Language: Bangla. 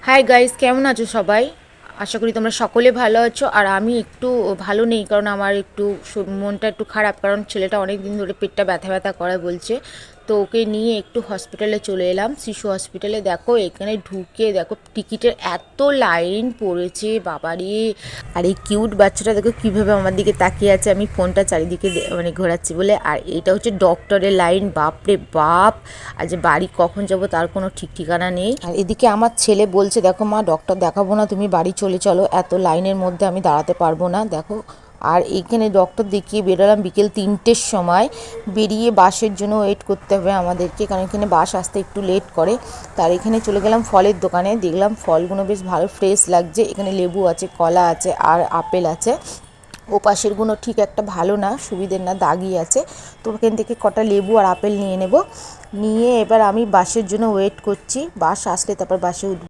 হাই গাইস, কেমন আছো সবাই? আশা করি তোমরা সকলে ভালো আছো। আর আমি একটু ভালো নেই, কারণ আমার একটু মনটা একটু খারাপ, কারণ ছেলেটা অনেক দিন ধরে পেটটা ব্যথা ব্যথা করে বলছে। তো ওকে নিয়ে একটু হসপিটালে চলে এলাম, শিশু হসপিটালে। দেখো এখানে ঢুকে দেখো টিকিটের এত লাইন পড়েছে বাবারে। আর এই কিউট বাচ্চাটা দেখো কীভাবে আমার দিকে তাকিয়ে আছে, আমি ফোনটা চারিদিকে মানে ঘোরাচ্ছি বলে। আর এটা হচ্ছে ডক্টরের লাইন, বাপরে বাপ। আর যে বাড়ি কখন যাব তার কোনো ঠিক ঠিকানা নেই। আর এদিকে আমার ছেলে বলছে, দেখো মা ডক্টর দেখাবো না, তুমি বাড়ি চলে চলো, এত লাইনের মধ্যে আমি দাঁড়াতে পারবো না। দেখো আর এইখানে ডক্টর দেখিয়ে বেরোলাম বিকেল 3টের সময়। বেরিয়ে বাসের জন্য ওয়েট করতে হবে আমাদেরকে, কারণ এখানে বাস আসতে একটু লেট করে। তার এখানে চলে গেলাম ফলের দোকানে, দেখলাম ফলগুলো বেশ ভালো ফ্রেশ লাগছে। এখানে লেবু আছে, কলা আছে, আর আপেল আছে। ও পাশেরগুলো ঠিক একটা ভালো না, সুবিধের না, দাগি আছে। তো ওখান থেকে কটা লেবু আর আপেল নিয়ে নেব। নিয়ে এবার আমি বাসের জন্য ওয়েট করছি, বাস আসলে তারপর বাসে উঠব।